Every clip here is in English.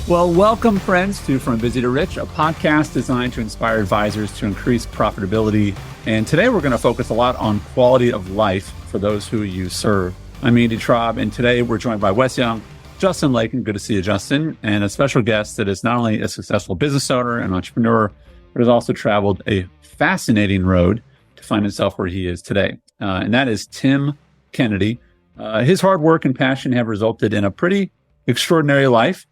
Well, welcome, friends, to From Busy to Rich, a podcast designed to inspire advisors to increase profitability. And today we're going to focus a lot on quality of life for those who you serve. I'm Andy Traub, and today we're joined by Wes Young, Justin Lakin. Good to see you, Justin, and a special guest that is not only a successful business owner and entrepreneur, but has also traveled a fascinating road to find himself where he is today. And that is Tim Kennedy. His hard work and passion have resulted in a pretty extraordinary life.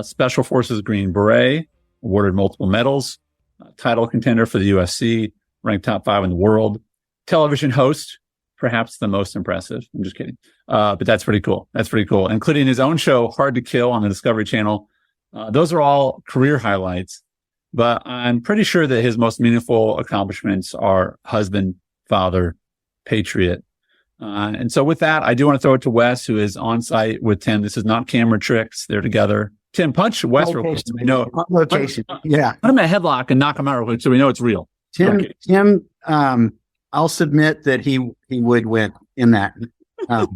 Special Forces Green Beret, awarded multiple medals, title contender for the USC, ranked top 5 in the world, television host, perhaps the most impressive. I'm just kidding. But that's pretty cool. That's pretty cool. Including his own show, Hard to Kill, on the Discovery Channel. Those are all career highlights, but I'm pretty sure that his most meaningful accomplishments are husband, father, patriot. And so with that, I do want to throw it to Wes, who is on site with Tim. This is not camera tricks. They're together. Tim, punch Wes real quick so we know. Location. Yeah. Put him in a headlock and knock him out real quick so we know it's real. Tim, I'll submit that he would win in that. I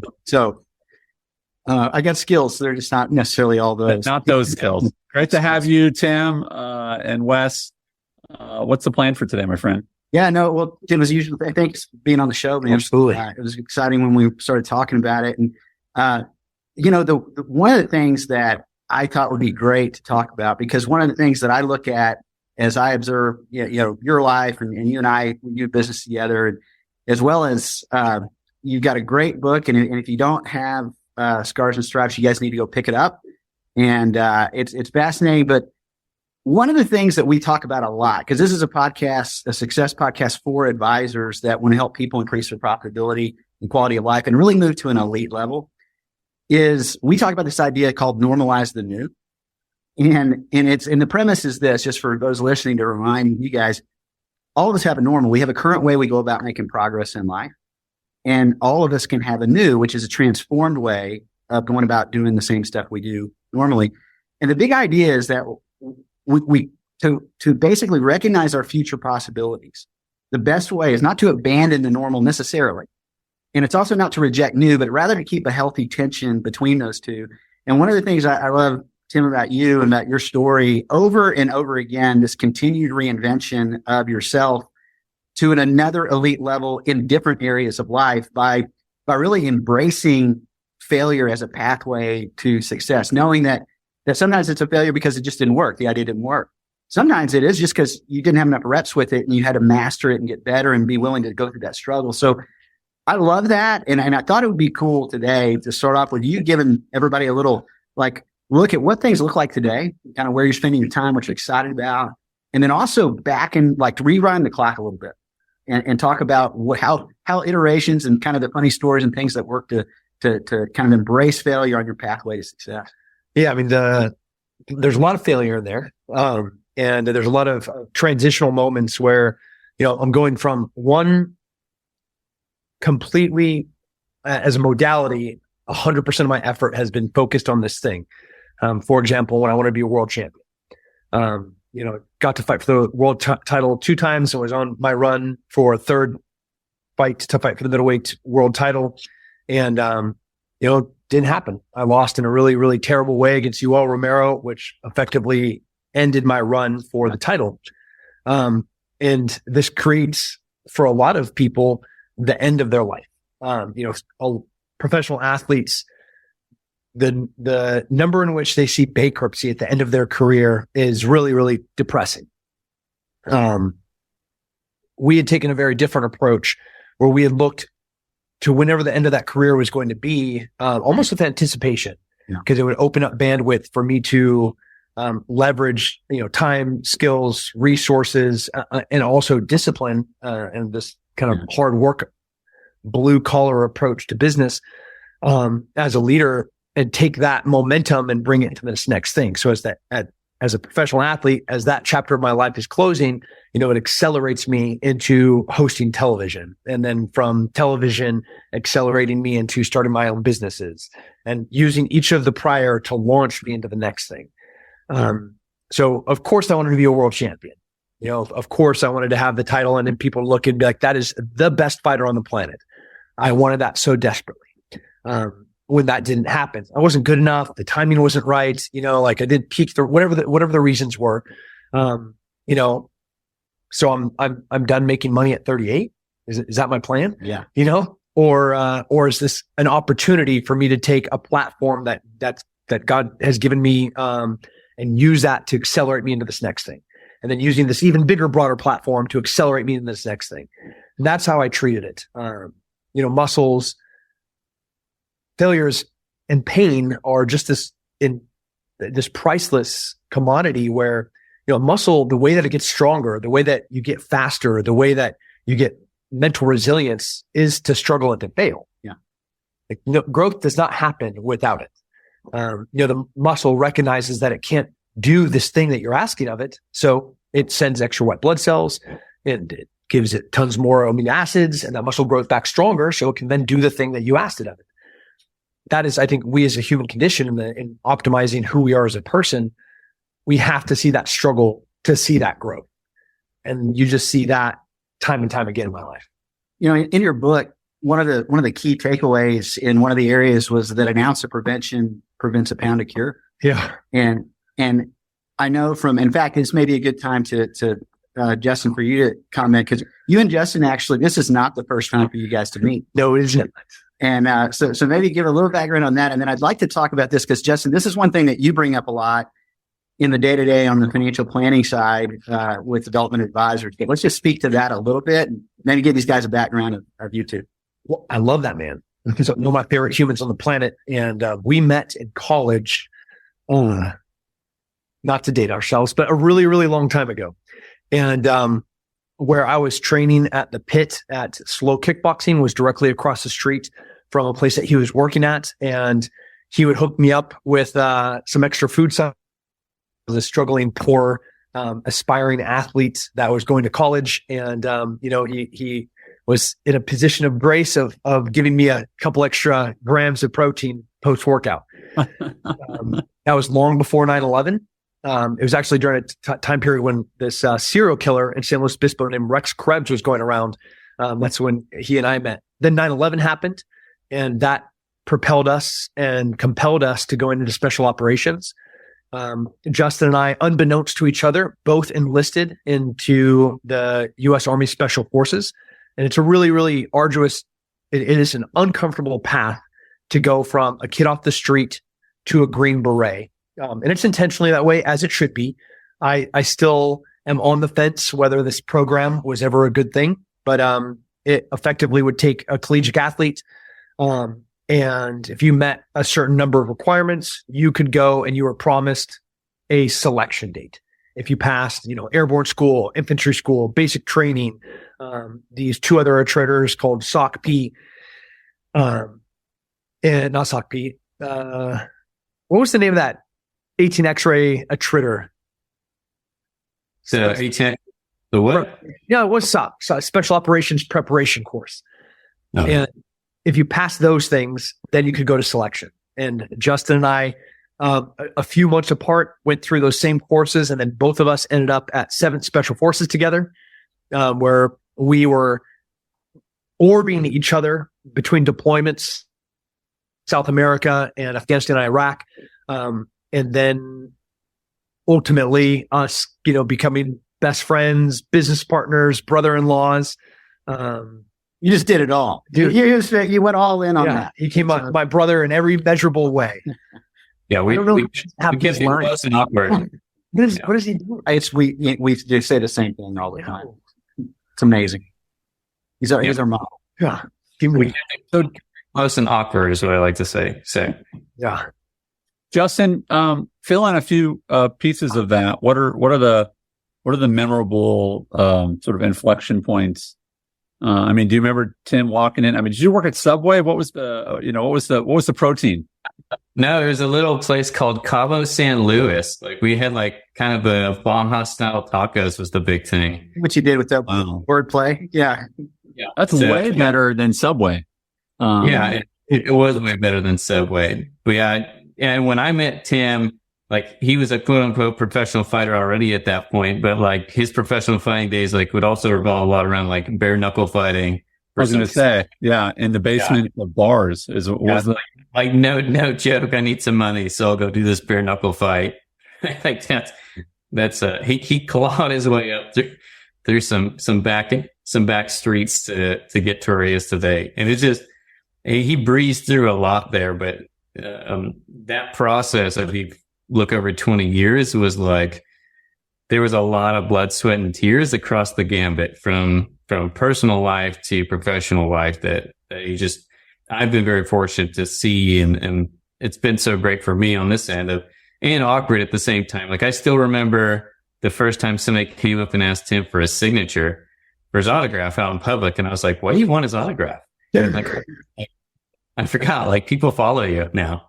got skills. They're just not necessarily all those. Not those skills. Great to have you, Tim, and Wes. What's the plan for today, my friend? Yeah, no, well, Tim, as usual, thanks for being on the show, man. Absolutely. It was exciting when we started talking about it. And, the one of the things that I thought would be great to talk about, because one of the things that I look at as I observe, your life and you and I, we do business together, and as well as, you've got a great book. And if you don't have, Scars and Stripes, you guys need to go pick it up. And, it's fascinating. But one of the things that we talk about a lot, because this is a success podcast for advisors that want to help people increase their profitability and quality of life and really move to an elite level, is we talk about this idea called normalize the new. And the premise is this, just for those listening to remind you guys, all of us have a normal. We have a current way we go about making progress in life. And all of us can have a new, which is a transformed way of going about doing the same stuff we do normally. And the big idea is that to basically recognize our future possibilities. The best way is not to abandon the normal necessarily. And it's also not to reject new, but rather to keep a healthy tension between those two. And one of the things I love, Tim, about you and about your story over and over again, this continued reinvention of yourself to another elite level in different areas of life by really embracing failure as a pathway to success, knowing that sometimes it's a failure because it just didn't work. The idea didn't work. Sometimes it is just because you didn't have enough reps with it and you had to master it and get better and be willing to go through that struggle. So I love that. And I thought it would be cool today to start off with you giving everybody a little look at what things look like today, kind of where you're spending your time, what you're excited about. And then also back and to rewind the clock a little bit and talk about how iterations and kind of the funny stories and things that work to kind of embrace failure on your pathway to success. Yeah, I mean, there's a lot of failure in there. And there's a lot of transitional moments where, I'm going from one completely as a modality, 100% of my effort has been focused on this thing. For example, when I want to be a world champion, got to fight for the world title 2 times and was on my run for a third fight to fight for the middleweight world title. And, didn't happen. I lost in a really, really terrible way against Yoel Romero, which effectively ended my run for the title. And this creates for a lot of people the end of their life. Professional athletes, the number in which they see bankruptcy at the end of their career is really, really depressing. We had taken a very different approach where we had looked to whenever the end of that career was going to be, almost with anticipation, because it would open up bandwidth for me to leverage, time, skills, resources, and also discipline, and this kind of hard work, blue collar approach to business, as a leader, and take that momentum and bring it to this next thing. So as a professional athlete, as that chapter of my life is closing, it accelerates me into hosting television, and then from television accelerating me into starting my own businesses and using each of the prior to launch me into the next thing. So of course I wanted to be a world champion. Of course I wanted to have the title and then people look and be like, that is the best fighter on the planet. I wanted that so desperately. when that didn't happen. I wasn't good enough. The timing wasn't right. Like I didn't peak whatever the reasons were. So I'm done making money at 38. Is that my plan? Yeah. Or is this an opportunity for me to take a platform that God has given me, and use that to accelerate me into this next thing, and then using this even bigger, broader platform to accelerate me into this next thing. And that's how I treated it. Muscles, failures, and pain are just this priceless commodity where, muscle, the way that it gets stronger, the way that you get faster, the way that you get mental resilience is to struggle and to fail. Yeah. Growth does not happen without it. The muscle recognizes that it can't do this thing that you're asking of it. So it sends extra white blood cells and it gives it tons more amino acids, and that muscle grows back stronger. So it can then do the thing that you asked it of it. That is, I think, we as a human condition in optimizing who we are as a person, we have to see that struggle to see that growth. And you just see that time and time again in my life. In your book, one of the key takeaways in one of the areas was that an ounce of prevention prevents a pound of cure. Yeah. And I know in fact, this may be a good time to Justin, for you to comment, because you and Justin, actually, this is not the first time for you guys to meet. No, it isn't. And so maybe give a little background on that. And then I'd like to talk about this because, Justin, this is one thing that you bring up a lot in the day-to-day on the financial planning side with development advisors. Let's just speak to that a little bit and maybe give these guys a background of you two. Well, I love that, man. Because one of my favorite humans on the planet. And we met in college, not to date ourselves, but a really, really long time ago. And where I was training at the pit at Slow Kickboxing was directly across the street from a place that he was working at. And he would hook me up with some extra food stuff. I was a struggling, poor, aspiring athlete that was going to college. And, he was in a position of grace of giving me a couple extra grams of protein post-workout. That was long before 9/11. It was actually during a time period when this serial killer in San Luis Obispo named Rex Krebs was going around. That's when he and I met. Then 9/11 happened, and that propelled us and compelled us to go into special operations. Justin and I, unbeknownst to each other, both enlisted into the U.S. Army Special Forces. And it's a really, really arduous, it is an uncomfortable path to go from a kid off the street to a Green Beret. And it's intentionally that way, as it should be. I still am on the fence whether this program was ever a good thing, but it effectively would take a collegiate athlete. And if you met a certain number of requirements, you could go and you were promised a selection date. If you passed, airborne school, infantry school, basic training, these two other attriters called SOC-P, and not SOC-P. What was the name of that 18 X-ray attritter? The 18, the what? Yeah, it was SOC, Special Operations Preparation Course. Oh. And if you pass those things, then you could go to selection. And Justin and I, a few months apart, went through those same courses, and then both of us ended up at 7th Special Forces together, where we were orbiting each other between deployments, South America and Afghanistan and Iraq. And then ultimately us, becoming best friends, business partners, brother-in-laws. You just did it all. Dude. You went all in on that. He came up my brother in every measurable way. Yeah, we get close and awkward. What does he do? We do say the same thing all the time. It's amazing. He's our model. Yeah. So close and awkward is what I like to say. Yeah. Justin, fill in a few pieces of that. What are the memorable sort of inflection points? Do you remember Tim walking in? Did you work at Subway? What was the protein? No, it was a little place called Cabo San Luis. Like we had kind of a farmhouse style tacos was the big thing. What you did with that wordplay. Yeah. That's way better than Subway. It was way better than Subway. But yeah, and when I met Tim, he was a quote unquote professional fighter already at that point, but his professional fighting days would also revolve a lot around bare knuckle fighting I was going to say, yeah, in the basement of bars was the like no joke. I need some money, so I'll go do this bare knuckle fight. I think that's he clawed his way up through some back streets to get to where he is today, and it's just he breezed through a lot there. But that process, if you look over 20 years, was like there was a lot of blood, sweat, and tears across the gambit from personal life to professional life that I've been very fortunate to see. And it's been so great for me on this end and awkward at the same time. Like I still remember the first time somebody came up and asked him for his signature for his autograph out in public. And I was like, why do you want his autograph? Like, I forgot, like people follow you now.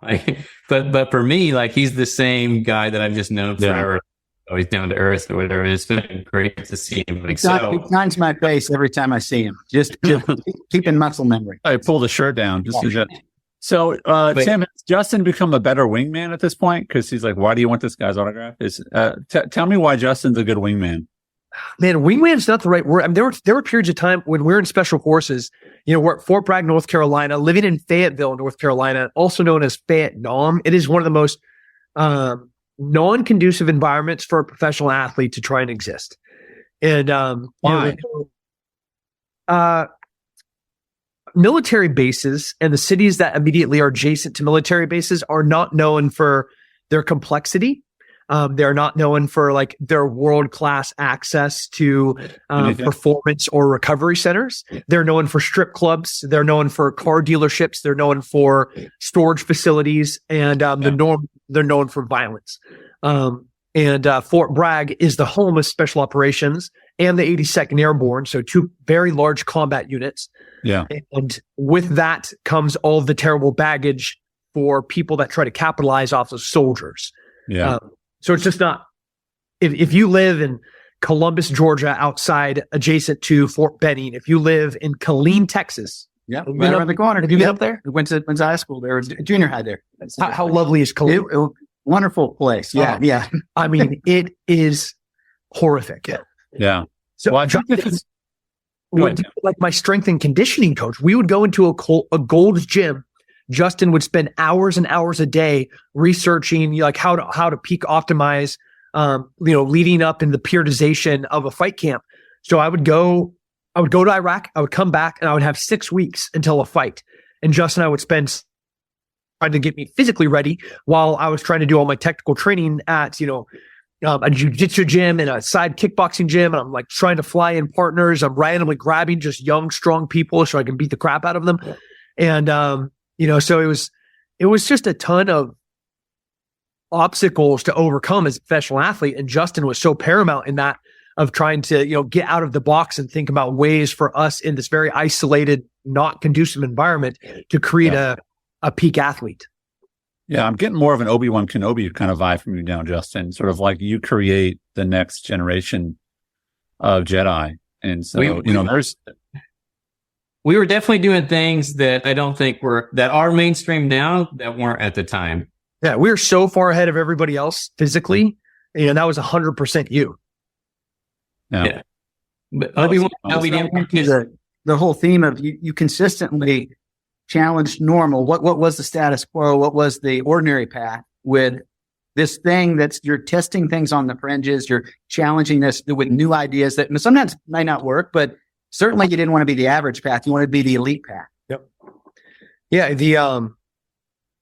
But for me, like he's the same guy that I've just known forever. Always down to earth or whatever. It's been great to see him. He signs my face every time I see him. Just keeping muscle memory. I pull the shirt down. So, Tim, has Justin become a better wingman at this point? Because he's like, why do you want this guy's autograph? Tell me why Justin's a good wingman. Man, wingman's not the right word. I mean, there were periods of time when we were in special forces. We're at Fort Bragg, North Carolina, living in Fayetteville, North Carolina, also known as Vietnam. It is one of the most non-conducive environments for a professional athlete to try and exist. And why? Military bases and the cities that immediately are adjacent to military bases are not known for their complexity. They're not known for like their world-class access to performance or recovery centers. They're known for strip clubs. They're known for car dealerships. They're known for storage facilities, and they're known for violence. Fort Bragg is the home of special operations and the 82nd Airborne, so two very large combat units. Yeah, and with that comes all the terrible baggage for people that try to capitalize off of soldiers. Yeah. So it's just not, if you live in Columbus, Georgia, adjacent to Fort Benning, if you live in Killeen, Texas. Yeah, right around the corner. Have you been up there? We went to high school there, junior high there. How lovely is Killeen? Wonderful place. Yeah, yeah. I mean, it is horrific. Yeah. So like my strength and conditioning coach, we would go into a Gold's Gym. Justin would spend hours and hours a day researching like how to peak optimize, leading up in the periodization of a fight camp. So I would go to Iraq, I would come back, and I would have 6 weeks until a fight. And Justin and I would spend trying to get me physically ready while I was trying to do all my technical training at, a jiu-jitsu gym and a side kickboxing gym. And I'm like trying to fly in partners. I'm randomly grabbing just young, strong people so I can beat the crap out of them. And, so it was just a ton of obstacles to overcome as a professional athlete. And Justin was so paramount in that of trying to, get out of the box and think about ways for us in this very isolated, not conducive environment to create a peak athlete. Yeah, I'm getting more of an Obi-Wan Kenobi kind of vibe from you now, Justin. Sort of like you create the next generation of Jedi. And so, we were definitely doing things that I don't think that are mainstream now that weren't at the time. Yeah, we were so far ahead of everybody else physically. That was 100% you. Yeah. But the whole theme of you consistently challenged normal. What was the status quo? What was the ordinary path with this thing you're testing things on the fringes. You're challenging this with new ideas that sometimes might not work, but certainly you didn't want to be the average path. You wanted to be the elite path. Yep. Yeah.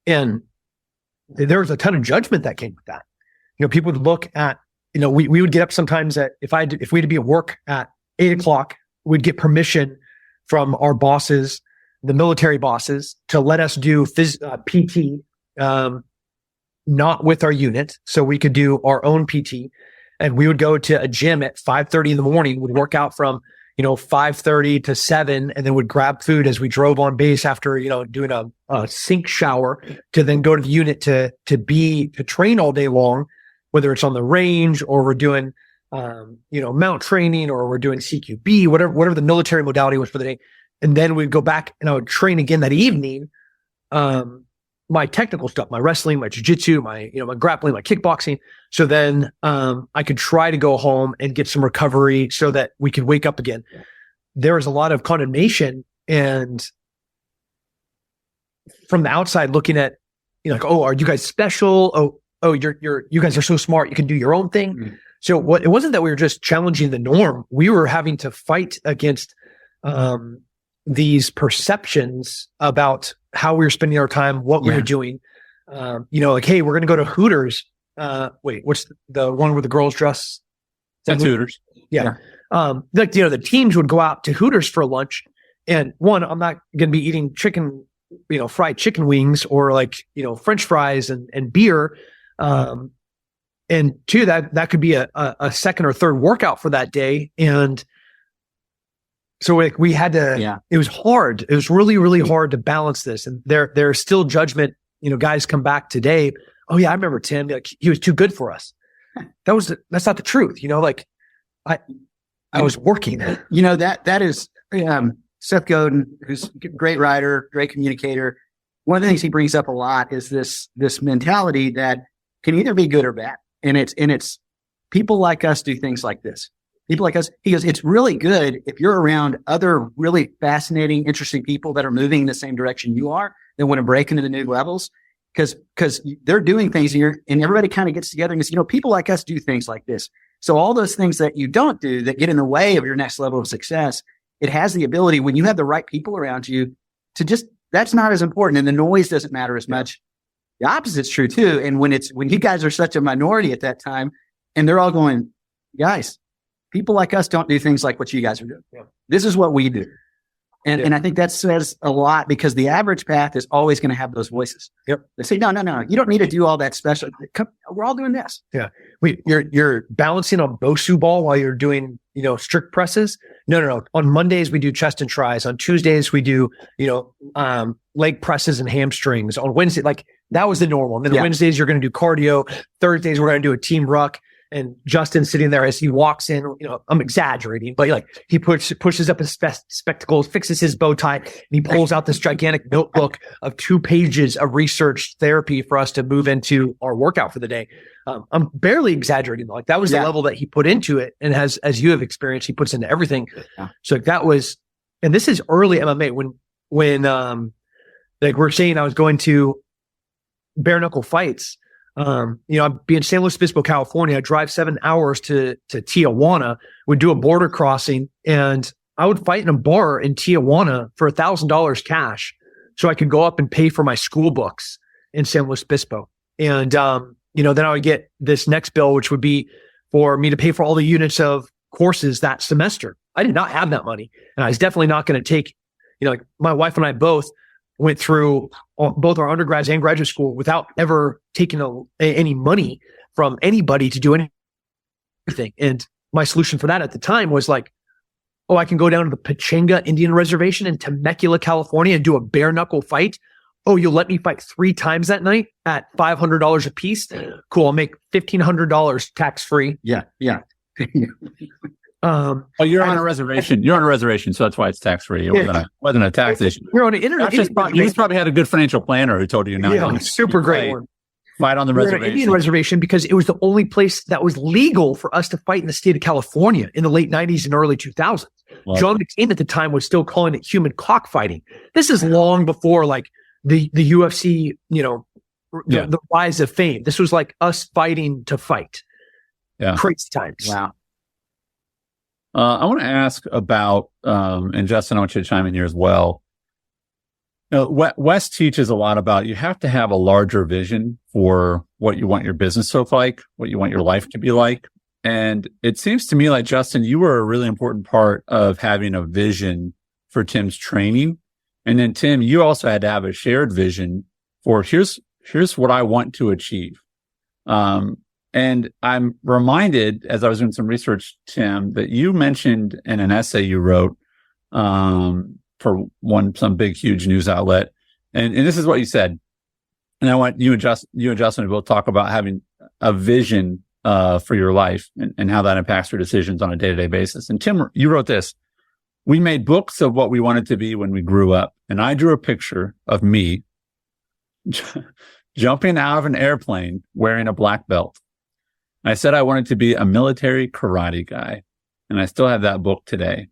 And there was a ton of judgment that came with that. People would look at, we would get up sometimes if we had to be at work at 8:00, we'd get permission from our bosses, the military bosses, to let us do PT, not with our unit. So we could do our own PT, and we would go to a gym at 5:30 in the morning, would work out from, 5:30 to 7, and then would grab food as we drove on base after, doing a sink shower, to then go to the unit to train all day long, whether it's on the range or we're doing, mount training, or we're doing CQB, whatever the military modality was for the day. And then we'd go back and I would train again that evening. My technical stuff, my wrestling, my jiu-jitsu, my grappling, my kickboxing. So then, I could try to go home and get some recovery so that we could wake up again. There was a lot of condemnation And from the outside looking at, like, oh, are you guys special? Oh, you guys are so smart. You can do your own thing. Mm-hmm. So it wasn't that we were just challenging the norm. We were having to fight against, these perceptions about how we were spending our time, what we were doing. Like, hey, we're going to go to Hooters. Wait, what's the one where the girls dress? That's Hooters. Yeah. The teens would go out to Hooters for lunch, and one, I'm not going to be eating chicken, fried chicken wings or French fries and beer. And two, that could be a second or third workout for that day. And so we had to, it was hard. It was really, really hard to balance this. And there's still judgment. Guys come back today. Oh yeah, I remember Tim. He was too good for us. That's not the truth. I was working. That is Seth Godin, who's a great writer, great communicator. One of the things he brings up a lot is this mentality that can either be good or bad. And it's people like us do things like this. People like us, he goes, it's really good if you're around other really fascinating, interesting people that are moving in the same direction you are, that want to break into the new levels, because they're doing things and everybody kind of gets together and goes, people like us do things like this. So all those things that you don't do that get in the way of your next level of success, it has the ability, when you have the right people around you, to just, that's not as important. And the noise doesn't matter as much. The opposite's true too. And when you guys are such a minority at that time and they're all going, guys, people like us don't do things like what you guys are doing. Yeah. This is what we do. And I think that says a lot, because the average path is always going to have those voices. Yep. They say, no, you don't need to do all that special. We're all doing this. Yeah. You're balancing on Bosu ball while you're doing, strict presses. No. On Mondays, we do chest and tries. On Tuesdays, we do, leg presses and hamstrings. On Wednesday, that was the normal. And then Wednesdays, you're going to do cardio. Thursdays, we're going to do a team ruck. And Justin sitting there as he walks in, I'm exaggerating, but he pushes up his spectacles, fixes his bow tie, and he pulls out this gigantic notebook of 2 pages of research therapy for us to move into our workout for the day. I'm barely exaggerating. That was the level that he put into it. And as you have experienced, he puts into everything. Yeah. So that was, and this is early MMA when we're saying I was going to bare knuckle fights. I'd be in San Luis Obispo, California. I'd drive 7 hours to Tijuana, would do a border crossing, and I would fight in a bar in Tijuana for $1,000 cash so I could go up and pay for my school books in San Luis Obispo. And, then I would get this next bill, which would be for me to pay for all the units of courses that semester. I did not have that money. And I was definitely not going to take, my wife and I both went through both our undergrads and graduate school without ever taking any money from anybody to do anything. And my solution for that at the time was I can go down to the Pechanga Indian Reservation in Temecula, California and do a bare knuckle fight. Oh, you'll let me fight 3 times that night at $500 a piece? Cool. I'll make $1,500 tax free. Yeah. You're on a reservation. You're on a reservation, so that's why it's tax free. It wasn't a tax issue. You're on an internet. You probably had a good financial planner who told you now. Yeah, super great one. Fight on the reservation. An Indian reservation because it was the only place that was legal for us to fight in the state of California in the late 90s and early 2000s. John McCain at the time was still calling it human cockfighting. This is long before the UFC, the rise of fame. This was us fighting to fight. Yeah. Crazy times. Wow. I want to ask about, and Justin, I want you to chime in here as well. Wes teaches a lot about you have to have a larger vision for what you want your business to look like, what you want your life to be like. And it seems to me like, Justin, you were a really important part of having a vision for Tim's training. And then Tim, you also had to have a shared vision for here's what I want to achieve. And I'm reminded, as I was doing some research, Tim, that you mentioned in an essay you wrote for some big, huge news outlet, and this is what you said. And I want you and Justin to both talk about having a vision for your life and how that impacts your decisions on a day-to-day basis. And Tim, you wrote this: "We made books of what we wanted to be when we grew up, and I drew a picture of me jumping out of an airplane wearing a black belt. I said I wanted to be a military karate guy, and I still have that book today."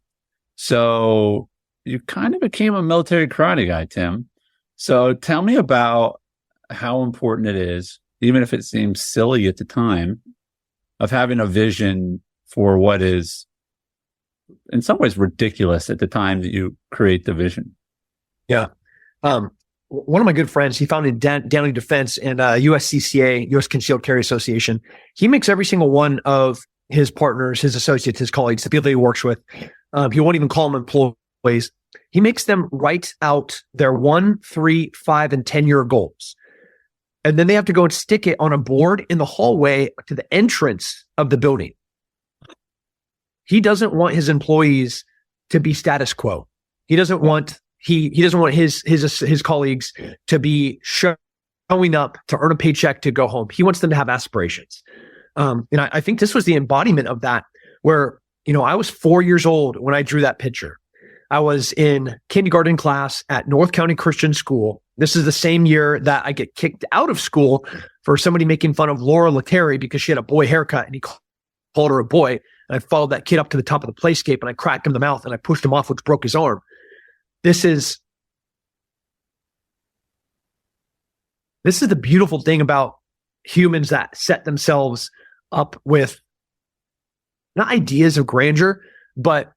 So, you kind of became a military karate guy, Tim. So tell me about how important it is, even if it seems silly at the time, of having a vision for what is in some ways ridiculous at the time that you create the vision. Yeah. One of my good friends, he founded Downey Defense and USCCA, U.S. Concealed Carry Association. He makes every single one of his partners, his associates, his colleagues, the people that he works with. He won't even call them employees. He makes them write out their 1, 3, 5, and 10-year goals. And then they have to go and stick it on a board in the hallway to the entrance of the building. He doesn't want his employees to be status quo. He doesn't want his colleagues to be showing up to earn a paycheck to go home. He wants them to have aspirations. And I think this was the embodiment of that, where, I was 4 years old when I drew that picture. I was in kindergarten class at North County Christian School. This is the same year that I get kicked out of school for somebody making fun of Laura Letary because she had a boy haircut and he called her a boy. And I followed that kid up to the top of the playscape and I cracked him in the mouth and I pushed him off, which broke his arm. This is the beautiful thing about humans that set themselves up with not ideas of grandeur, but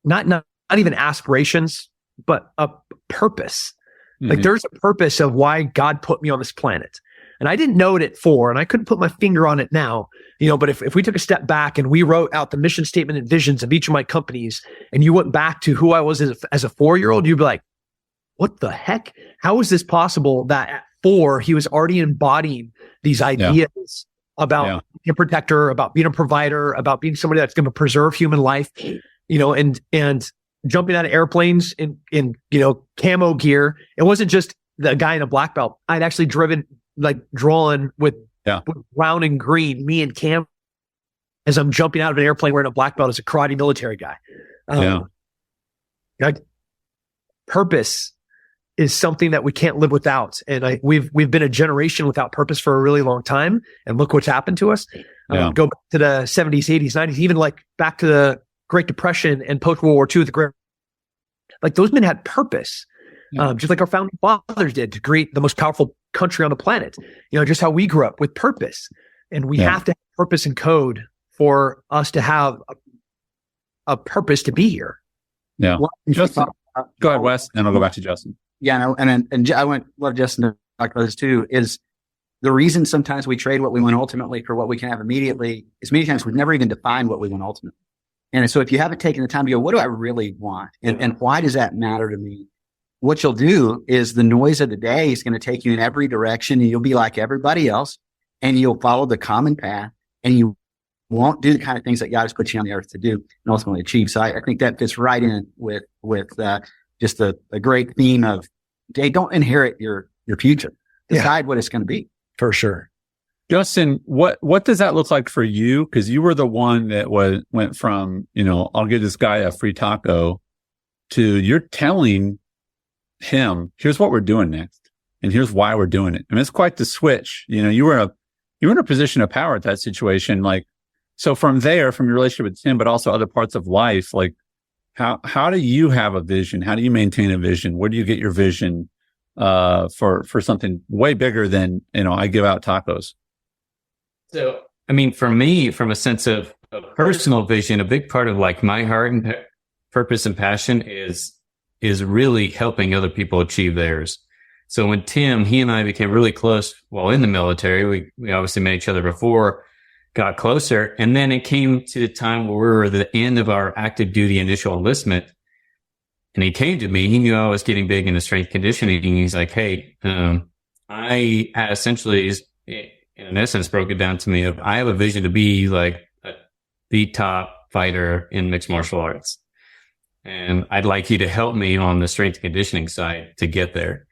not even aspirations, but a purpose. Mm-hmm. Like there's a purpose of why God put me on this planet. And I didn't know it at 4, and I couldn't put my finger on it now, but if we took a step back and we wrote out the mission statement and visions of each of my companies, and you went back to who I was as a 4-year-old, you'd be like, what the heck? How is this possible that at 4, he was already embodying these ideas about being a protector, about being a provider, about being somebody that's going to preserve human life, and jumping out of airplanes in camo gear. It wasn't just the guy in a black belt. I'd actually drawn with brown and green, me and Cam, as I'm jumping out of an airplane wearing a black belt as a karate military guy. Purpose is something that we can't live without. And we've been a generation without purpose for a really long time. And look what's happened to us. Go back to the 70s, 80s, 90s, even back to the Great Depression and post-World War II, those men had purpose. Just like our founding fathers did to create the most powerful country on the planet. Just how we grew up with purpose. And we have to have purpose and code for us to have a purpose to be here. Yeah. Justin, go ahead, Wes, and I'll go back to Justin. Yeah, no, and I would love Justin to talk about this too, is the reason sometimes we trade what we want ultimately for what we can have immediately is many times we've never even defined what we want ultimately. And so if you haven't taken the time to go, what do I really want? And why does that matter to me? What you'll do is the noise of the day is going to take you in every direction and you'll be like everybody else and you'll follow the common path and you won't do the kind of things that God has put you on the earth to do and ultimately achieve. So I think that fits right in with just a great theme of, hey, don't inherit your future. Decide what it's going to be. For sure. Justin, what does that look like for you? Because you were the one that went from, I'll give this guy a free taco to you're telling him, here's what we're doing next. And here's why we're doing it. I mean, it's quite the switch. You were in a position of power at that situation. So from there, from your relationship with Tim, but also other parts of life, how do you have a vision? How do you maintain a vision? Where do you get your vision, for something way bigger than, I give out tacos? So, I mean, for me, from a sense of personal vision, a big part of my heart and purpose and passion is really helping other people achieve theirs. So when Tim, he and I became really close while in the military, we obviously met each other before, got closer. And then it came to the time where we were at the end of our active duty initial enlistment. And he came to me, he knew I was getting big into strength conditioning. He's like, hey, I essentially in essence broke it down to me I have a vision to be the top fighter in mixed martial arts. And I'd like you to help me on the strength and conditioning side to get there.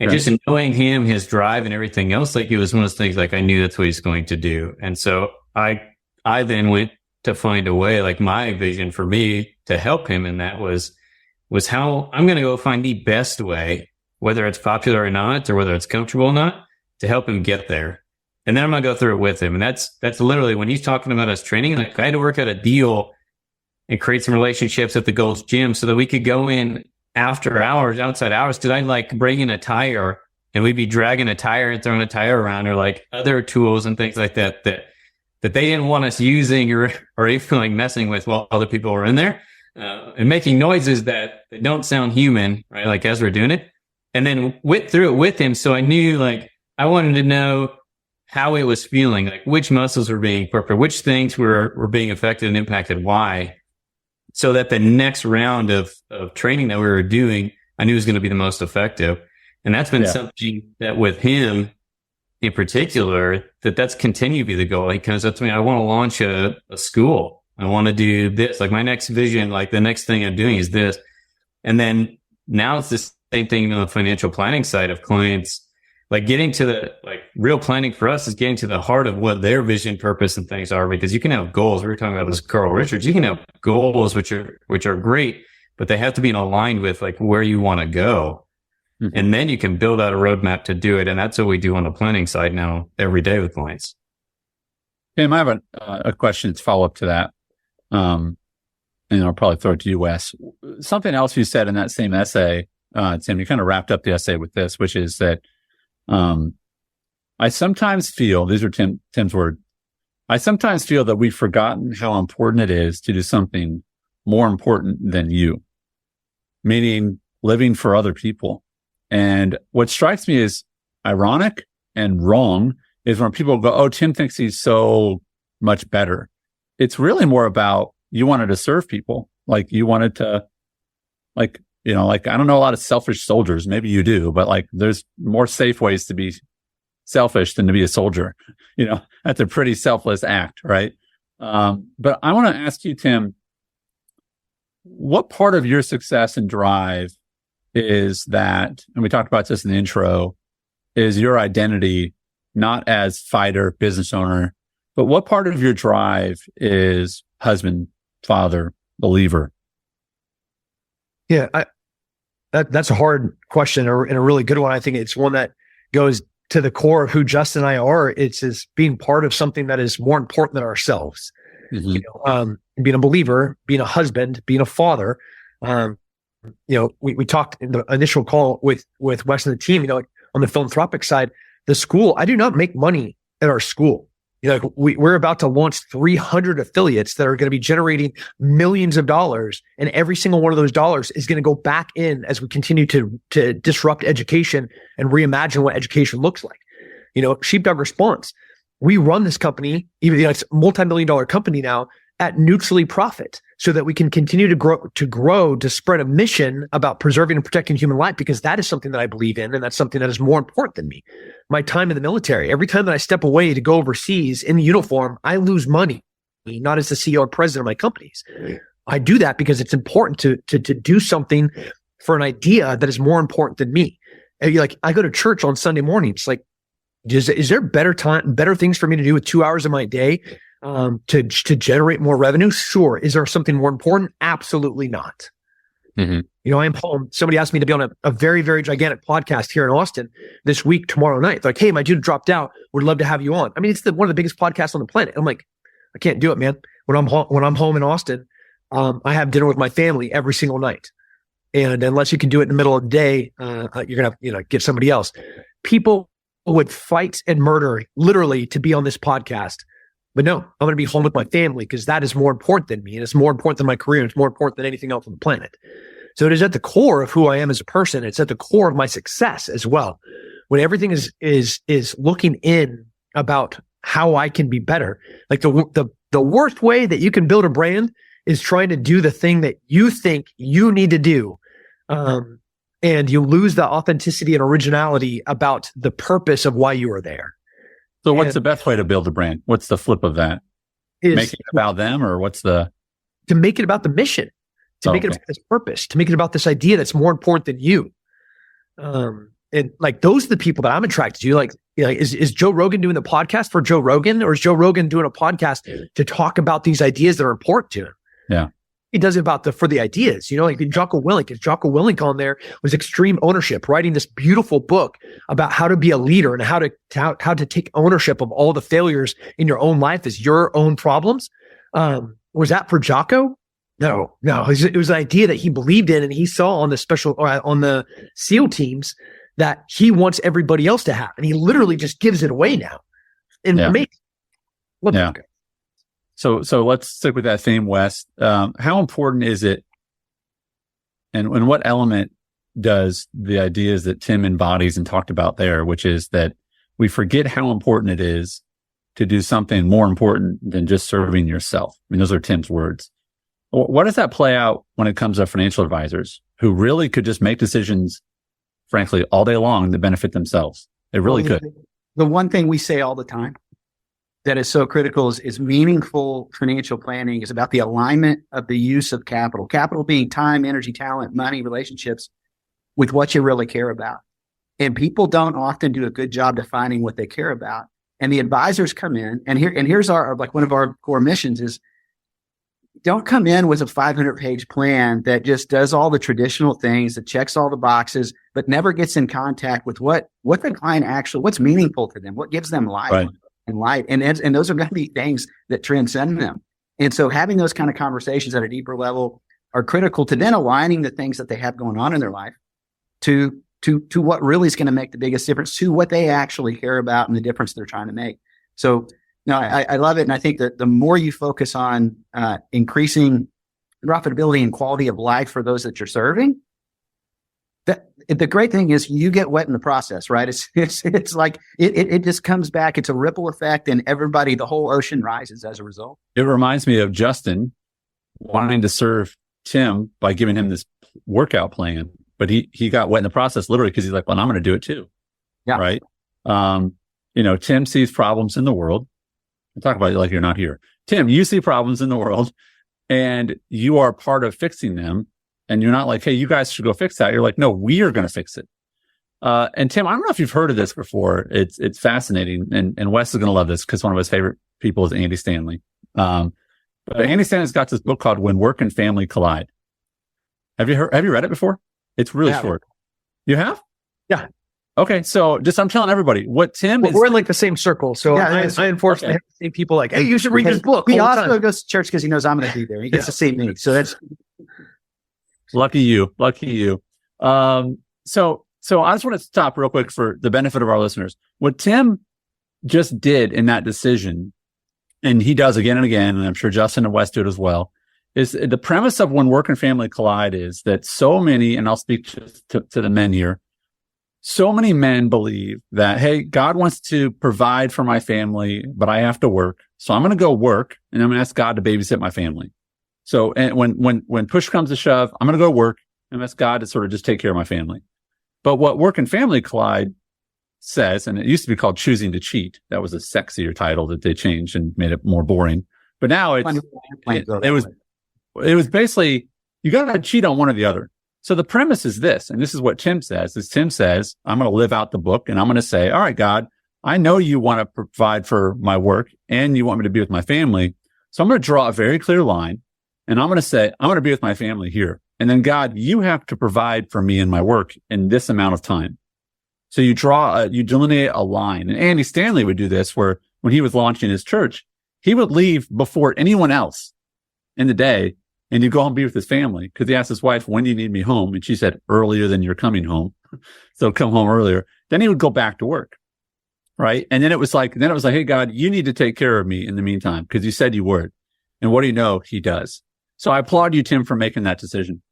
And just knowing him, his drive and everything else, it was one of those things, I knew that's what he's going to do. And so I then went to find a way, my vision for me to help him. And that was how I'm going to go find the best way, whether it's popular or not, or whether it's comfortable or not, to help him get there. And then I'm going to go through it with him. And that's literally when he's talking about us training, I had to work out a deal and create some relationships at the Gold's Gym so that we could go in after hours, outside hours. Cause I'd like bring in a tire and we'd be dragging a tire and throwing a tire around, or like other tools and things like that they didn't want us using or even like messing with while other people were in there, and making noises that don't sound human, right? Like as we're doing it, and then went through it with him. So I knew, like, I wanted to know how it was feeling, like which muscles were being incorporated, which things were being affected and impacted, why, so that the next round of training that we were doing, I knew was going to be the most effective. And that's been something that with him in particular, that's continued to be the goal. He comes up to me, I want to launch a school. I want to do this. Like my next vision, like the next thing I'm doing is this. And then now it's the same thing on the financial planning side of clients. Like getting to the, like, real planning for us is getting to the heart of what their vision, purpose, and things are, because you can have goals. We were talking about this, Carl Richards. You can have goals, which are great, but they have to be aligned with like where you want to go. Mm-hmm. And then you can build out a roadmap to do it. And that's what we do on the planning side now every day with clients. Tim, I have a question to follow up to that. And I'll probably throw it to you, Wes. Something else you said in that same essay, Tim, you kind of wrapped up the essay with this, which is that, I sometimes feel, these are Tim's words, I sometimes feel that we've forgotten how important it is to do something more important than you, meaning living for other people. And what strikes me as ironic and wrong is when people go, oh, Tim thinks he's so much better. It's really more about you wanted to serve people. Like you wanted to, like, you know, like I don't know a lot of selfish soldiers. Maybe you do, but like there's more safe ways to be selfish than to be a soldier. You know, that's a pretty selfless act, right? But I want to ask you, Tim, what part of your success and drive is that, and we talked about this in the intro, is your identity, not as fighter, business owner, but what part of your drive is husband, father, believer? Yeah, that's a hard question and a really good one. I think it's one that goes to the core of who Justin and I are. It's being part of something that is more important than ourselves. Mm-hmm. You know, being a believer, being a husband, being a father. You know, we talked in the initial call with Wes and the team, you know, like on the philanthropic side, the school, I do not make money at our school. You know, like we're about to launch 300 affiliates that are going to be generating millions of dollars. And every single one of those dollars is going to go back in as we continue to disrupt education and reimagine what education looks like. You know, Sheepdog Response, we run this company, even, you know, it's a multi-million-dollar company now, at neutrally profit, so that we can continue to grow, to spread a mission about preserving and protecting human life, because that is something that I believe in. And that's something that is more important than me. My time in the military, every time that I step away to go overseas in the uniform, I lose money, not as the CEO or president of my companies. I do that because it's important to do something for an idea that is more important than me. And like, I go to church on Sunday mornings. Like, is there better things for me to do with 2 hours of my day to generate more revenue? Sure. Is there something more important? Absolutely not. Mm-hmm. You know, I am home. Somebody asked me to be on a very, very gigantic podcast here in Austin this week, tomorrow night. They're like, hey, my dude dropped out. Would love to have you on. I mean, it's one of the biggest podcasts on the planet. I'm like, I can't do it, man. When I'm home in Austin, I have dinner with my family every single night. And unless you can do it in the middle of the day, you're going to, get somebody else. People would fight and murder literally to be on this podcast. But no, I'm going to be home with my family because that is more important than me. And it's more important than my career. It's more important than anything else on the planet. So it is at the core of who I am as a person. It's at the core of my success as well. When everything is looking in about how I can be better. Like the worst way that you can build a brand is trying to do the thing that you think you need to do. And you lose the authenticity and originality about the purpose of why you are there. So what's the best way to build a brand? What's the flip of that? Make it about them, or what's the... To make it about the mission, to make it about this purpose, to make it about this idea that's more important than you. And like, those are the people that I'm attracted to. Like, is Joe Rogan doing the podcast for Joe Rogan, or is Joe Rogan doing a podcast to talk about these ideas that are important to him? Yeah. He does it for the ideas, like Jocko Willink. Jocko Willink on there was Extreme Ownership, writing this beautiful book about how to be a leader and how to take ownership of all the failures in your own life as your own problems. Was that for Jocko? No. It was an idea that he believed in, and he saw on the SEAL teams that he wants everybody else to have, and he literally just gives it away now. And yeah. So let's stick with that theme, Wes. How important is it, and what element does the ideas that Tim embodies and talked about there, which is that we forget how important it is to do something more important than just serving yourself? I mean, those are Tim's words. What does that play out when it comes to financial advisors who really could just make decisions, frankly, all day long that benefit themselves? They really could. The one thing we say all the time that is so critical is meaningful financial planning is about the alignment of the use of capital. Capital being time, energy, talent, money, relationships, with what you really care about. And people don't often do a good job defining what they care about. And the advisors come in, and here's our, like, one of our core missions is, don't come in with a 500-page plan that just does all the traditional things, that checks all the boxes, but never gets in contact with what the client actually, what's meaningful to them, what gives them life. Right. And light. And those are going to be things that transcend them. And so having those kind of conversations at a deeper level are critical to then aligning the things that they have going on in their life to what really is going to make the biggest difference, to what they actually care about and the difference they're trying to make. So, I love it. And I think that the more you focus on increasing profitability and quality of life for those that you're serving, the great thing is you get wet in the process, right? It's like it just comes back. It's a ripple effect, and the whole ocean rises as a result. It reminds me of Justin wanting to serve Tim by giving him this workout plan, but he got wet in the process literally because he's like, well, I'm going to do it too. Yeah. Right. Tim sees problems in the world. I talk about it like you're not here. Tim, you see problems in the world and you are part of fixing them. And you're not like, hey, you guys should go fix that. You're like, no, we are going to fix it. And Tim, I don't know if you've heard of this before. It's fascinating. And Wes is going to love this because one of his favorite people is Andy Stanley. But Andy Stanley's got this book called When Work and Family Collide. Have you read it before? It's really short. You have? Yeah. Okay. So I'm telling everybody what Tim is. We're in like the same circle. So I unfortunately have to see people like, hey, you should read this book. He also goes to church because he knows I'm going to be there. He gets to see me. So that's. Lucky you. So I just want to stop real quick for the benefit of our listeners. What Tim just did in that decision, and he does again and again, and I'm sure Justin and Wes do it as well, is the premise of When Work and Family Collide is that so many, and I'll speak to the men here, so many men believe that, hey, God wants to provide for my family, but I have to work. So I'm going to go work and I'm going to ask God to babysit my family. So, and when push comes to shove, I'm going to go work and ask God to sort of just take care of my family. But what Work and Family Collide says, and it used to be called Choosing to Cheat. That was a sexier title that they changed and made it more boring. But now it was basically, you got to cheat on one or the other. So the premise is this, and this is what Tim says, I'm going to live out the book and I'm going to say, all right, God, I know you want to provide for my work and you want me to be with my family. So I'm going to draw a very clear line. And I'm going to say, I'm going to be with my family here. And then God, you have to provide for me and my work in this amount of time. So you delineate a line. And Andy Stanley would do this where when he was launching his church, he would leave before anyone else in the day and he'd go home and be with his family. Cause he asked his wife, when do you need me home? And she said, earlier than you're coming home. So come home earlier. Then he would go back to work. Right. And then it was like, hey, God, you need to take care of me in the meantime, because you said you would. And what do you know? He does. So I applaud you, Tim, for making that decision.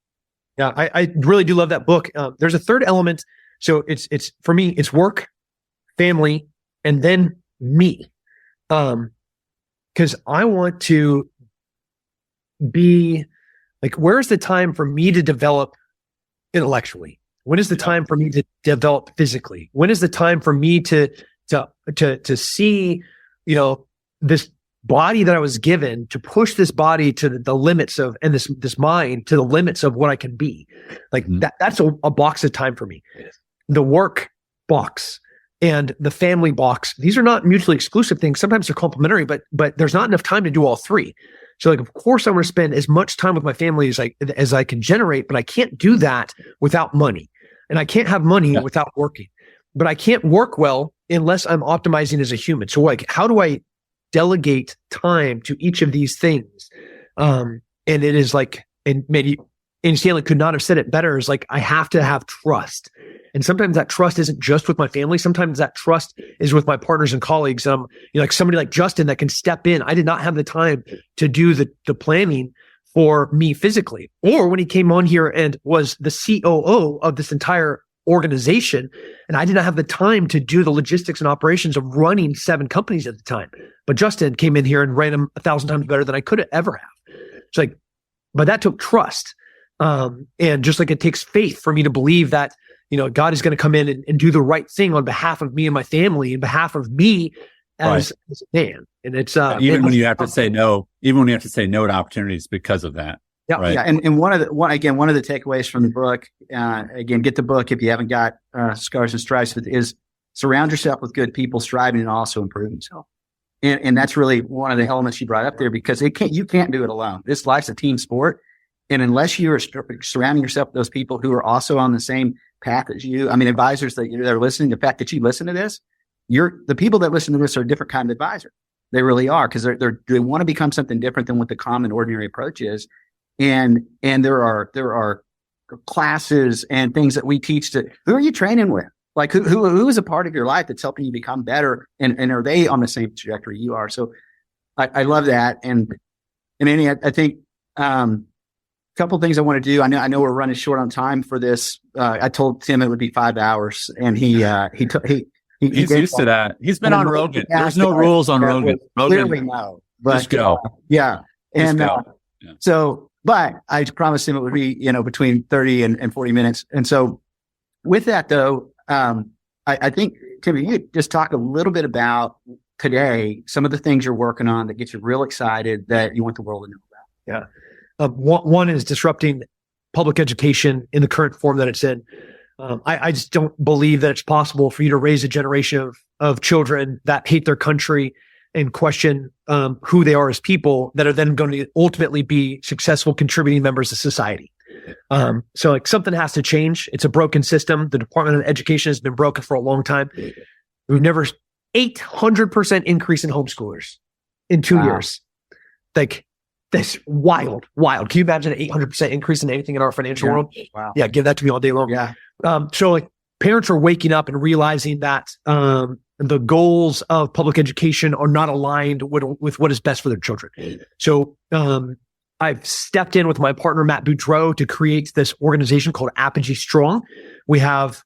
Yeah, I really do love that book. There's a third element. So it's for me, it's work, family, and then me. Because I want to be like, where's the time for me to develop intellectually? When is the time for me to develop physically? When is the time for me to see, this body that I was given, to push this body to the limits of, and this mind to the limits of what I can be. Like that's a box of time for me. The work box and the family box, these are not mutually exclusive things. Sometimes they're complementary, but there's not enough time to do all three. So like, of course I want to spend as much time with my family as I can generate, but I can't do that without money. And I can't have money without working, but I can't work well unless I'm optimizing as a human. So like, how do I delegate time to each of these things? And And it is like, and maybe Andy Stanley could not have said it better, is like, I have to have trust. And sometimes that trust isn't just with my family. Sometimes that trust is with my partners and colleagues. Like somebody like Justin that can step in. I did not have the time to do the planning for me physically. Or when he came on here and was the COO of this entire organization, and I did not have the time to do the logistics and operations of running 7 companies at the time. But Justin came in here and ran them 1,000 times better than I could ever have. It's like, but that took trust. And just like it takes faith for me to believe that, God is going to come in and do the right thing on behalf of me and my family, on behalf of me as a man. And it's even when you have to say no, to opportunities because of that. Yeah, right? yeah. And one of the takeaways from the book, again, get the book if you haven't got Scars and Stripes, is surround yourself with good people, striving and also improve yourself. And that's really one of the elements you brought up there, because you can't do it alone. This life's a team sport. And unless you are surrounding yourself with those people who are also on the same path as you, advisors that are listening, the fact that you listen to this, the people that listen to this are a different kind of advisor. They really are, because they want to become something different than what the common ordinary approach is. And there are classes and things that we teach who are you training with? Like who is a part of your life that's helping you become better? And are they on the same trajectory you are? So I love that. And Andy, I think, couple of things I want to do. I know we're running short on time for this. I told Tim it would be 5 hours, and he's used to that. He's been on Rogan. There's no rules on Rogan. Clearly no. But just go. Yeah. And go. but I promised him it would be, between 30 and 40 minutes. And so with that though, I think, Tim, you just talk a little bit about today, some of the things you're working on that get you real excited that you want the world to know about. Yeah. One is disrupting public education in the current form that it's in. I just don't believe that it's possible for you to raise a generation of children that hate their country and question who they are as people, that are then going to ultimately be successful contributing members of society. So like something has to change. It's a broken system. The Department of Education has been broken for a long time. We've never 800% increase in homeschoolers in 2 years. Like, that's wild. Can you imagine an 800% increase in anything in our financial world? Wow. Yeah, give that to me all day long. Yeah. So like parents are waking up and realizing that the goals of public education are not aligned with what is best for their children. So I've stepped in with my partner, Matt Boudreau, to create this organization called Apogee Strong. We have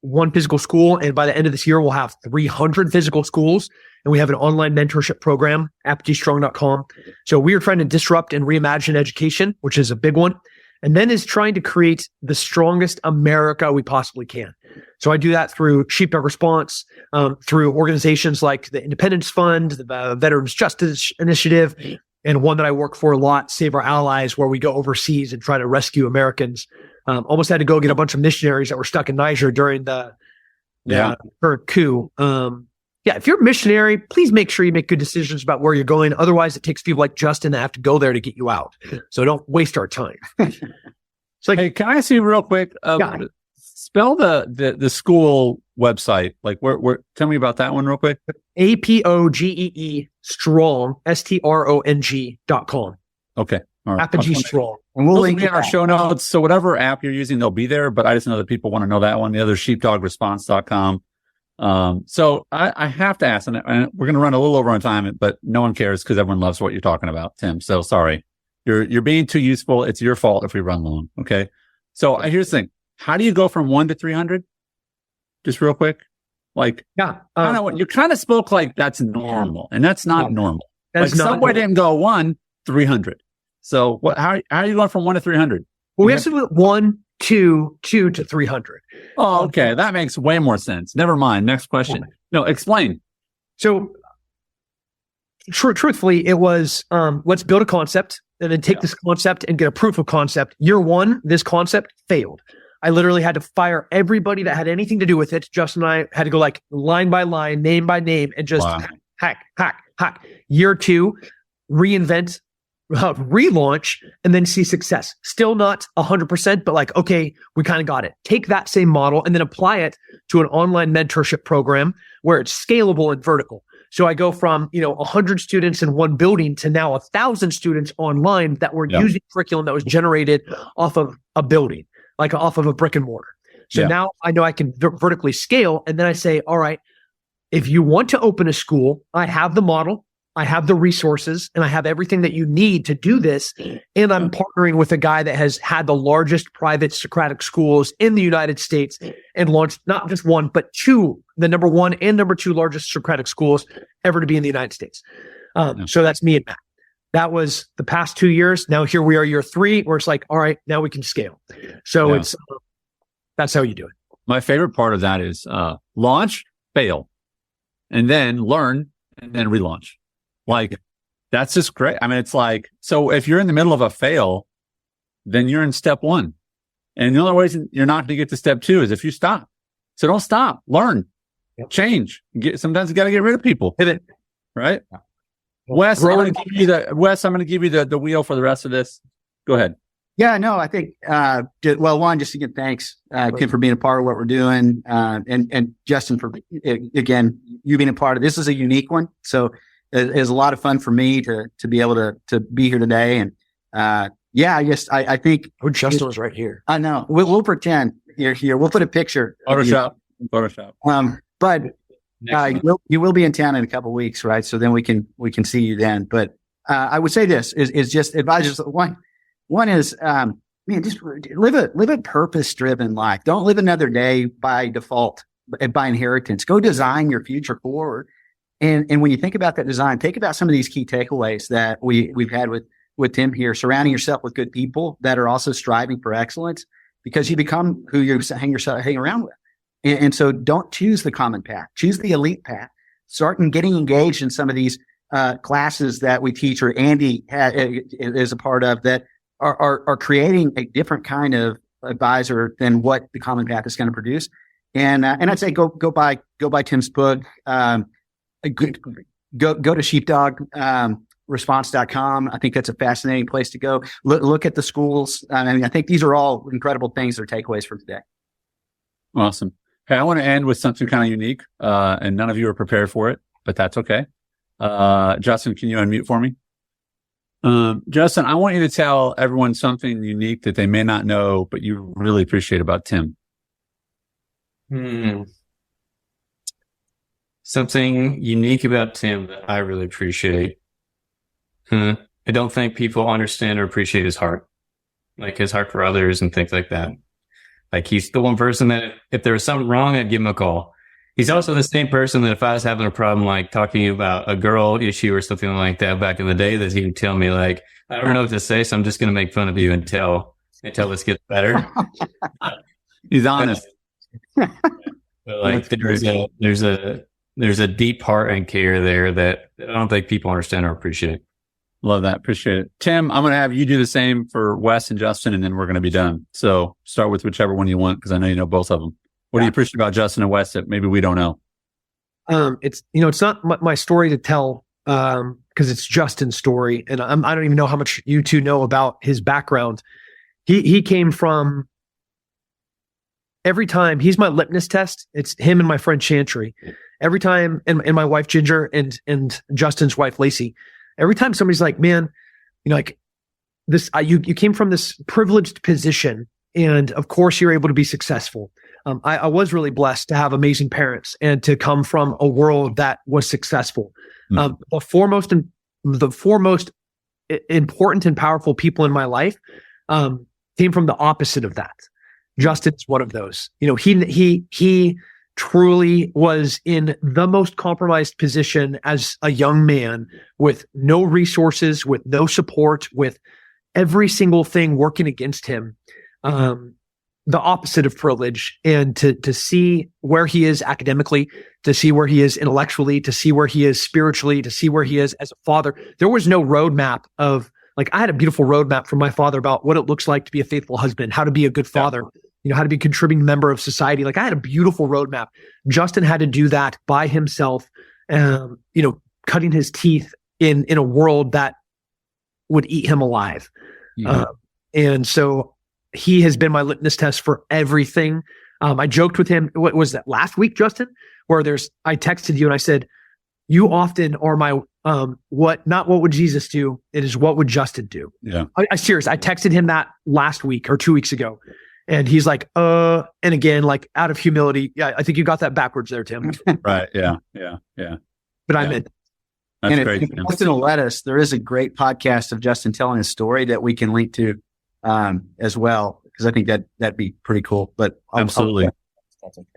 one physical school, and by the end of this year, we'll have 300 physical schools. And we have an online mentorship program, apogeestrong.com. So we are trying to disrupt and reimagine education, which is a big one. And then is trying to create the strongest America we possibly can. So I do that through Sheepdog Response, through organizations like the Independence Fund, the Veterans Justice Initiative, and one that I work for a lot, Save Our Allies, where we go overseas and try to rescue Americans. Almost had to go get a bunch of missionaries that were stuck in Niger during the current coup. If you're a missionary, please make sure you make good decisions about where you're going. Otherwise, it takes people like Justin that have to go there to get you out. So don't waste our time. So, hey, can I ask you real quick? Spell the school website. Like, where? Tell me about that one real quick. APOGEE Strong STRONG.com. Okay. All right. Apogee Strong. And we'll link in our show notes. So whatever app you're using, they'll be there. But I just know that people want to know that one. The other sheepdogresponse.com. So I have to ask, and we're going to run a little over on time, but no one cares because everyone loves what you're talking about, Tim. So sorry, you're being too useful. It's your fault if we run long. Okay. So here's the thing. How do you go from 1 to 300? Just real quick. Like, you kind of spoke like that's normal, and that's not normal. That's like Subway didn't go 1, 300. So how are you going from 1 to 300? Well, we have to do 1, 2 to 300. Oh, okay. That makes way more sense. Never mind. Next question. No, explain. So truthfully, it was, let's build a concept and then take this concept and get a proof of concept. Year 1, this concept failed. I literally had to fire everybody that had anything to do with it. Justin and I had to go like line by line, name by name, and just hack. Year 2, reinvent, relaunch, and then see success. Still not 100%, but like, okay, we kind of got it. Take that same model and then apply it to an online mentorship program where it's scalable and vertical. So I go from, 100 students in one building to now 1,000 students online that were using curriculum that was generated off of a building, like off of a brick and mortar. So now I know I can vertically scale. And then I say, all right, if you want to open a school, I have the model, I have the resources, and I have everything that you need to do this. And I'm partnering with a guy that has had the largest private Socratic schools in the United States and launched not just one, but two, the number one and number two largest Socratic schools ever to be in the United States. So that's me and Matt. That was the past 2 years. Now here we are, year 3, where it's like, all right, now we can scale. So that's how you do it. My favorite part of that is launch, fail, and then learn, and then relaunch. Like, that's just great. I mean, it's like, so if you're in the middle of a fail, then you're in step 1. And the only way you're not going to get to step 2 is if you stop. So don't stop. Learn, change. Sometimes you got to get rid of people. Pivot. Right? Wes, I'm going to give you the wheel for the rest of this. Go ahead. Yeah, no, I think, one, just again, thanks, Kim, for being a part of what we're doing. And Justin, for, again, you being a part of this is a unique one. So it's a lot of fun for me to be able to be here today. And, I think. Oh, Justin was right here. I know. We'll pretend you're here. We'll put a picture. Photoshop. But you will be in town in a couple of weeks, right? So then we can see you then. But, I would say this is just advisors. One is, just live a purpose-driven life. Don't live another day by default, by inheritance. Go design your future forward. And when you think about that design, think about some of these key takeaways that we've had with Tim here. Surrounding yourself with good people that are also striving for excellence, because you become who you hang around with. And so don't choose the common path. Choose the elite path. Start getting engaged in some of these classes that we teach, or Andy is a part of, that are creating a different kind of advisor than what the common path is going to produce. And I'd say go buy Tim's book. Go to sheepdogresponse.com. I think that's a fascinating place to go. Look at the schools. I think these are all incredible things that are takeaways from today. Awesome. Hey, I want to end with something kind of unique, and none of you are prepared for it, but that's okay. Justin, can you unmute for me? Justin, I want you to tell everyone something unique that they may not know, but you really appreciate about Tim. Something unique about Tim that I really appreciate. I don't think people understand or appreciate his heart, like his heart for others and things like that. Like, he's the one person that if there was something wrong, I'd give him a call. He's also the same person that if I was having a problem, like talking about a girl issue or something like that back in the day, that he would tell me, like, I don't know what to say, so I'm just going to make fun of you until this gets better. He's honest. But like, there's a deep heart and care there that I don't think people understand or appreciate. Love that. Appreciate it. Tim, I'm going to have you do the same for Wes and Justin, and then we're going to be done. So start with whichever one you want, because I know you know both of them. What do you appreciate about Justin and Wes that maybe we don't know? It's not my story to tell, because it's Justin's story, and I don't even know how much you two know about his background. He came from, every time, he's my litmus test. It's him and my friend Chantry. Every time, and my wife Ginger and Justin's wife Lacey. Every time somebody's like, man, like this, you came from this privileged position, and of course you're able to be successful. I was really blessed to have amazing parents and to come from a world that was successful. The foremost important and powerful people in my life came from the opposite of that. Justin's one of those. He truly was in the most compromised position as a young man, with no resources, with no support, with every single thing working against him. The opposite of privilege, and to see where he is academically, to see where he is intellectually, to see where he is spiritually, to see where he is as a father. There was no roadmap of, like, I had a beautiful roadmap from my father about what it looks like to be a faithful husband, how to be a good father, how to be a contributing member of society. Like, I had a beautiful roadmap. Justin had to do that by himself, cutting his teeth in a world that would eat him alive. And so he has been my litmus test for everything. I joked with him, what was that, last week, Justin? Where I texted you and I said, you often are my, not what would Jesus do? It is what would Justin do? Yeah. I serious. I texted him that last week or 2 weeks ago. And he's like, and again, like out of humility. Yeah, I think you got that backwards there, Tim. Right. Yeah. But I meant. That's and great. if Justin will let us, there is a great podcast of Justin telling his story that we can link to as well, because I think that'd be pretty cool. But Absolutely. That's okay.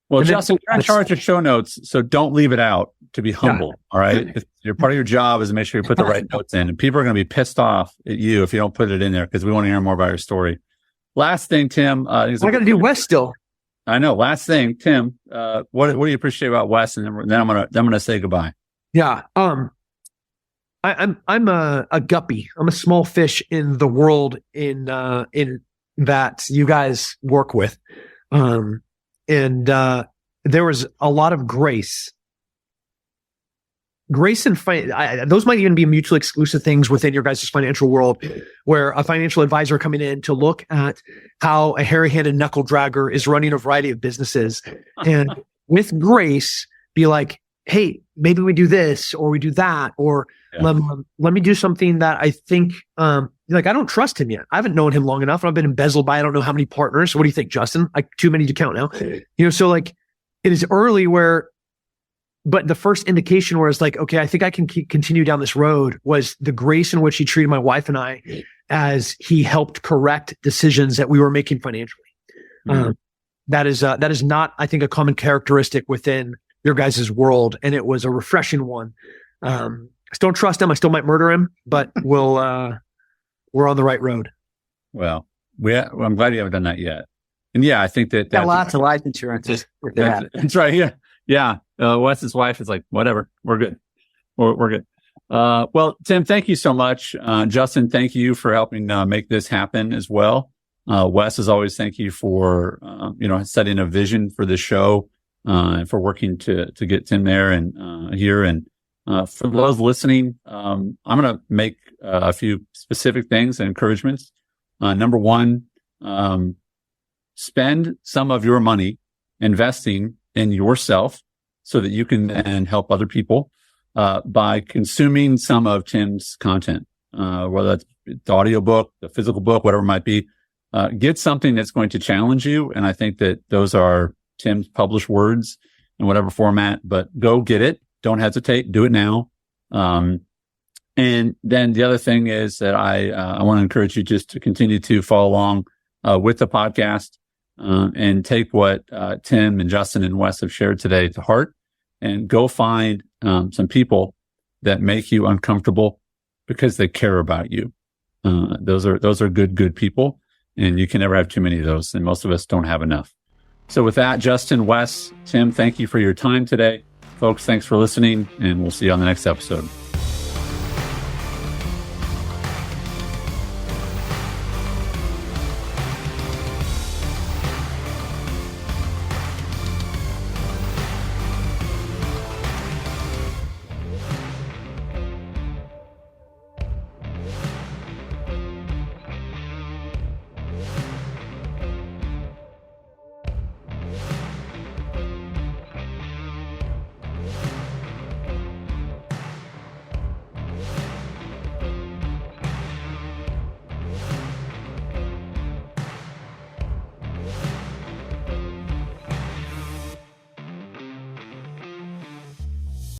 Well, And then- Justin, you're in charge of show notes, so don't leave it out to be humble. All right. Your part of your job is to make sure you put the right notes in, and people are going to be pissed off at you if you don't put it in there, because we want to hear more about your story. Last thing, Tim. I got to do Wes still. I know. Last thing, Tim. What do you appreciate about Wes? And then I'm gonna say goodbye. Yeah. I'm a guppy. I'm a small fish in the world in that you guys work with. And there was a lot of grace and those might even be mutually exclusive things within your guys' financial world, where a financial advisor coming in to look at how a hairy-handed knuckle dragger is running a variety of businesses, and with grace be like, hey, maybe we do this or we do that, or let me do something that I think, like, I don't trust him yet. I haven't known him long enough. I've been embezzled by I don't know how many partners. What do you think, Justin? Like, too many to count now. So like it is early but the first indication where it's like, okay, I think I can continue down this road was the grace in which he treated my wife and I as he helped correct decisions that we were making financially. Mm-hmm. That is not, I think, a common characteristic within your guys' world. And it was a refreshing one. I still don't trust him. I still might murder him, but we're on the right road. Well, I'm glad you haven't done that yet. And yeah, I think that's lots of life insurance. That's right. Yeah. Yeah. Wes's wife is like, whatever, we're good. We're good. Well, Tim, thank you so much. Justin, thank you for helping make this happen as well. Wes, as always, thank you for, setting a vision for the show, and for working to get Tim there and here. And for those listening, I'm going to make a few specific things and encouragements. Number one, spend some of your money investing in yourself so that you can then help other people by consuming some of Tim's content, whether that's the audiobook, the physical book, whatever it might be. Get something that's going to challenge you. And I think that those are Tim's published words in whatever format, but go get it. Don't hesitate. Do it now. And then the other thing is that I want to encourage you just to continue to follow along with the podcast, and take what Tim and Justin and Wes have shared today to heart, and go find some people that make you uncomfortable because they care about you. Those are good people, and you can never have too many of those, and most of us don't have enough. So with that, Justin, Wes, Tim, thank you for your time today. Folks, thanks for listening, and we'll see you on the next episode.